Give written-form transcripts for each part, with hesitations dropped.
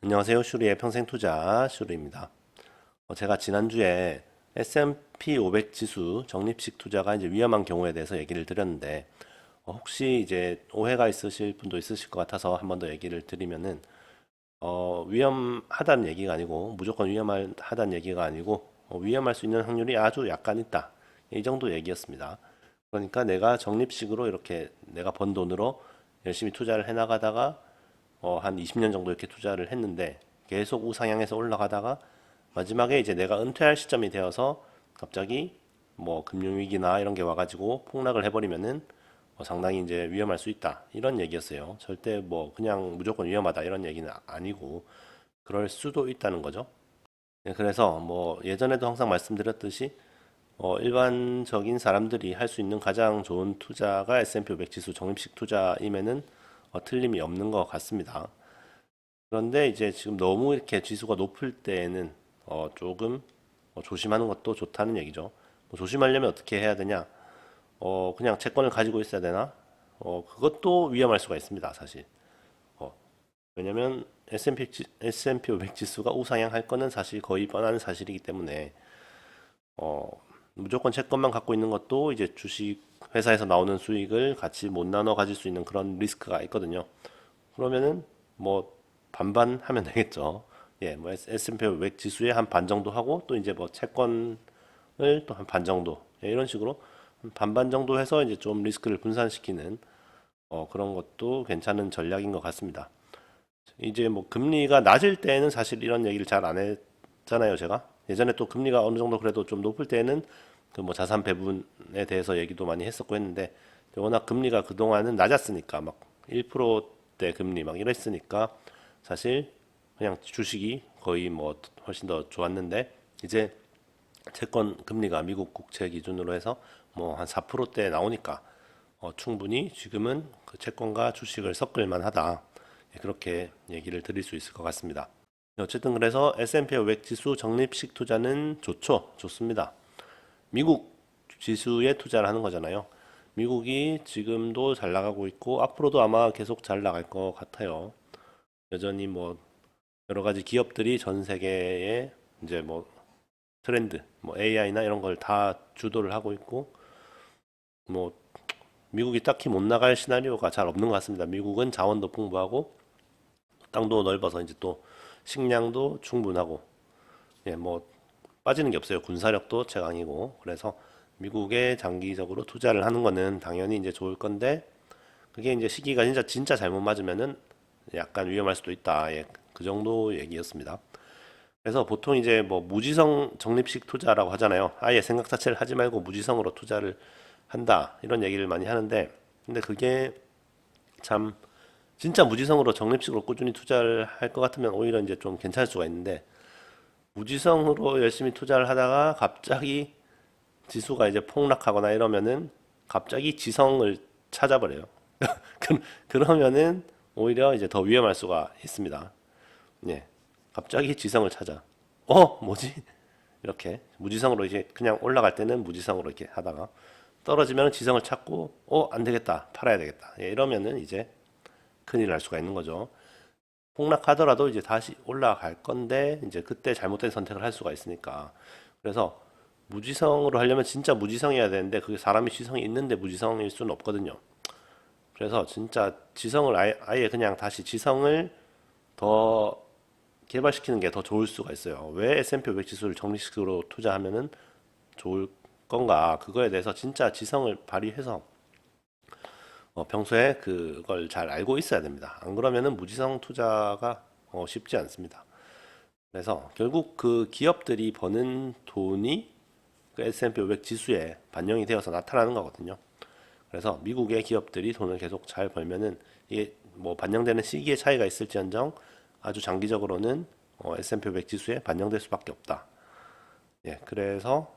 안녕하세요. 슈리의 평생투자 슈리입니다. 제가 지난주에 S&P 500 지수 적립식 투자가 이제 위험한 경우에 대해서 얘기를 드렸는데, 혹시 이제 오해가 있으실 분도 있으실 것 같아서 한 번 더 얘기를 드리면은, 위험하다는 얘기가 아니고, 무조건 위험하다는 얘기가 아니고, 위험할 수 있는 확률이 아주 약간 있다. 이 정도 얘기였습니다. 그러니까 내가 적립식으로 이렇게 내가 번 돈으로 열심히 투자를 해 나가다가 한 20년 정도 이렇게 투자를 했는데 계속 우상향해서 올라가다가 마지막에 이제 내가 은퇴할 시점이 되어서 갑자기 뭐 금융위기나 이런 게 와가지고 폭락을 해버리면은 상당히 이제 위험할 수 있다 이런 얘기였어요. 절대 뭐 그냥 무조건 위험하다 이런 얘기는 아니고 그럴 수도 있다는 거죠. 네, 그래서 뭐 예전에도 항상 말씀드렸듯이 일반적인 사람들이 할 수 있는 가장 좋은 투자가 S&P 500 지수 적립식 투자임에는 틀림이 없는 것 같습니다. 그런데 이제 지금 너무 이렇게 지수가 높을 때에는 조금 조심하는 것도 좋다는 얘기죠. 뭐 조심하려면 어떻게 해야 되냐? 그냥 채권을 가지고 있어야 되나? 그것도 위험할 수가 있습니다, 사실. 어, 왜냐면 S&P 500 지수가 우상향할 거는 사실 거의 뻔한 사실이기 때문에 어, 무조건 채권만 갖고 있는 것도 이제 주식 회사에서 나오는 수익을 같이 못 나눠 가질 수 있는 그런 리스크가 있거든요. 그러면은 뭐 반반 하면 되겠죠. 예, 뭐 S&P 500 지수의 한 반 정도 하고 또 이제 뭐 채권을 또 한 반 정도 예, 이런 식으로 반반 정도 해서 이제 좀 리스크를 분산시키는 그런 것도 괜찮은 전략인 것 같습니다. 이제 뭐 금리가 낮을 때는 사실 이런 얘기를 잘 안 했잖아요, 제가. 예전에 또 금리가 어느 정도 그래도 좀 높을 때는 그 뭐 자산 배분에 대해서 얘기도 많이 했었고 했는데 워낙 금리가 그동안은 낮았으니까 막 1%대 금리 막 이랬으니까 사실 그냥 주식이 거의 뭐 훨씬 더 좋았는데 이제 채권 금리가 미국 국채 기준으로 해서 뭐 한 4%대 나오니까 충분히 지금은 그 채권과 주식을 섞을 만하다. 예, 그렇게 얘기를 드릴 수 있을 것 같습니다. 어쨌든 그래서 S&P 500 지수 적립식 투자는 좋죠. 좋습니다. 미국 지수에 투자를 하는 거잖아요. 미국이 지금도 잘 나가고 있고 앞으로도 아마 계속 잘 나갈 것 같아요. 여전히 뭐 여러 가지 기업들이 전 세계에 이제 뭐 트렌드, 뭐 AI나 이런 걸 다 주도를 하고 있고 뭐 미국이 딱히 못 나갈 시나리오가 잘 없는 것 같습니다. 미국은 자원도 풍부하고 땅도 넓어서 이제 또 식량도 충분하고 예, 뭐 빠지는 게 없어요. 군사력도 최강이고 그래서 미국에 장기적으로 투자를 하는 거는 당연히 이제 좋을 건데 그게 이제 시기가 진짜 잘못 맞으면은 약간 위험할 수도 있다. 예, 그 정도 얘기였습니다. 그래서 보통 이제 뭐 무지성 적립식 투자라고 하잖아요. 아예 생각 자체를 하지 말고 무지성으로 투자를 한다. 이런 얘기를 많이 하는데 근데 그게 참 진짜 무지성으로 적립식으로 꾸준히 투자를 할 것 같으면 오히려 이제 좀 괜찮을 수가 있는데 무지성으로 열심히 투자를 하다가 갑자기 지수가 이제 폭락하거나 이러면은 갑자기 지성을 찾아버려요. 그러면은 오히려 이제 더 위험할 수가 있습니다. 예. 갑자기 지성을 찾아. 뭐지? 이렇게 무지성으로 이제 그냥 올라갈 때는 무지성으로 이렇게 하다가 떨어지면 지성을 찾고 안 되겠다. 팔아야 되겠다. 예, 이러면은 이제 큰일 날 수가 있는 거죠. 폭락하더라도 이제 다시 올라갈 건데 이제 그때 잘못된 선택을 할 수가 있으니까 그래서 무지성으로 하려면 진짜 무지성이어야 되는데 그게 사람이 지성이 있는데 무지성일 수는 없거든요. 그래서 진짜 지성을 아예 그냥 다시 지성을 더 개발시키는 게 더 좋을 수가 있어요. 왜 S&P 500 지수를 정리식으로 투자하면은 좋을 건가? 그거에 대해서 진짜 지성을 발휘해서 평소에 그걸 잘 알고 있어야 됩니다. 안 그러면은 무지성 투자가 쉽지 않습니다. 그래서 결국 그 기업들이 버는 돈이 그 S&P 500 지수에 반영이 되어서 나타나는 거거든요. 그래서 미국의 기업들이 돈을 계속 잘 벌면은 이게 뭐 반영되는 시기의 차이가 있을지언정 아주 장기적으로는 S&P 500 지수에 반영될 수밖에 없다. 예, 그래서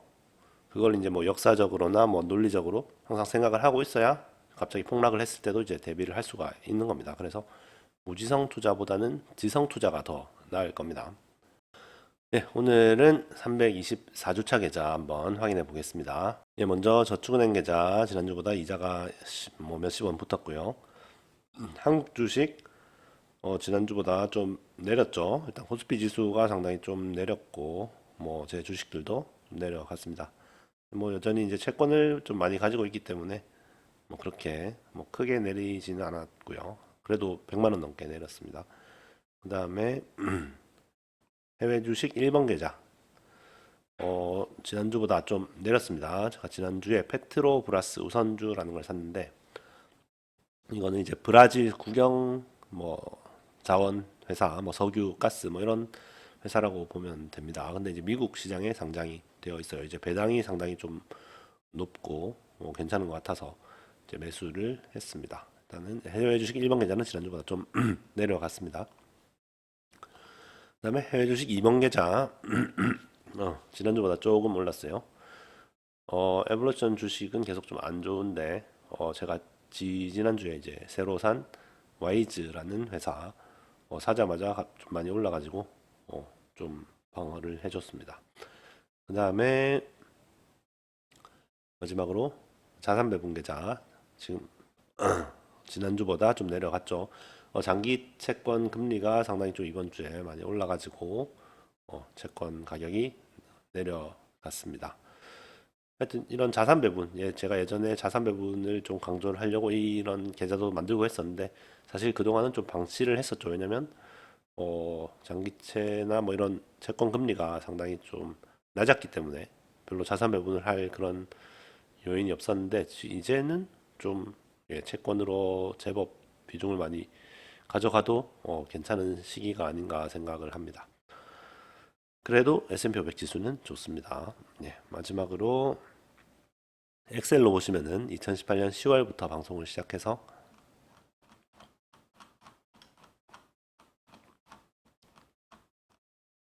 그걸 이제 뭐 역사적으로나 뭐 논리적으로 항상 생각을 하고 있어야 갑자기 폭락을 했을 때도 이제 대비를 할 수가 있는 겁니다. 그래서 무지성 투자보다는 지성 투자가 더 나을 겁니다. 네, 오늘은 324주차 계좌 한번 확인해 보겠습니다. 예, 먼저 저축은행 계좌 지난주보다 이자가 뭐 몇십 원 붙었고요. 한국 주식 지난주보다 좀 내렸죠. 일단 코스피 지수가 상당히 좀 내렸고, 뭐 제 주식들도 좀 내려갔습니다. 뭐 여전히 이제 채권을 좀 많이 가지고 있기 때문에 뭐 그렇게 뭐 크게 내리지는 않았고요. 그래도 100만 원 넘게 내렸습니다. 그 다음에 해외 주식 1번 계좌. 지난주보다 좀 내렸습니다. 제가 지난주에 페트로브라스 우선주라는 걸 샀는데, 이거는 이제 브라질 국영 뭐 자원 회사, 뭐 석유, 가스 뭐 이런 회사라고 보면 됩니다. 근데 이제 미국 시장에 상장이 되어 있어요. 이제 배당이 상당히 좀 높고 괜찮은 것 같아서 이제 매수를 했습니다. 일단은 해외 주식 1번 계좌는 지난주보다 좀 내려갔습니다. 그다음에 해외 주식 2번 계좌 지난주보다 조금 올랐어요. 에볼루션 주식은 계속 좀 안 좋은데 제가 지난주에 이제 새로 산 와이즈라는 회사 사자마자 좀 많이 올라가지고 좀 방어를 해줬습니다. 그 다음에 마지막으로 자산 배분 계좌 지금 지난주보다 좀 내려갔죠. 장기 채권 금리가 상당히 좀 이번 주에 많이 올라가지고 채권 가격이 내려갔습니다. 하여튼 이런 자산 배분, 제가 예전에 자산 배분을 좀 강조를 하려고 이런 계좌도 만들고 했었는데 사실 그동안은 좀 방치를 했었죠. 왜냐면 장기채나 뭐 이런 채권 금리가 상당히 좀 낮았기 때문에 별로 자산 배분을 할 그런 요인이 없었는데 이제는 좀 채권으로 제법 비중을 많이 가져가도 괜찮은 시기가 아닌가 생각을 합니다. 그래도 S&P 500 지수는 좋습니다. 마지막으로 엑셀로 보시면은 2018년 10월부터 방송을 시작해서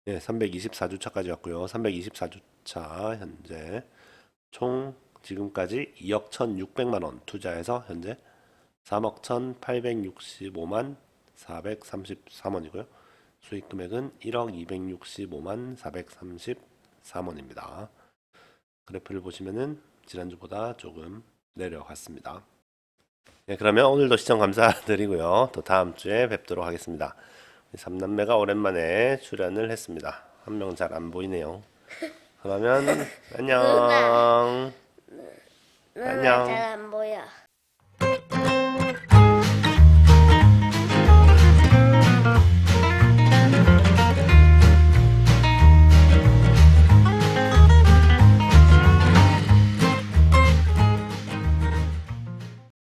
324주차까지 왔고요. 324주차 현재 총 지금까지 2억 1,600만 원 투자해서 현재 3억 1,865만 433원이고요. 수익 금액은 1억 265만 433원입니다. 그래프를 보시면은 지난주보다 조금 내려갔습니다. 그러면 오늘도 시청 감사드리고요. 또 다음 주에 뵙도록 하겠습니다. 삼남매가 오랜만에 출연을 했습니다. 한 명 잘 안 보이네요. 그러면 누나, 안녕. 누나 안녕. 잘 안 보여.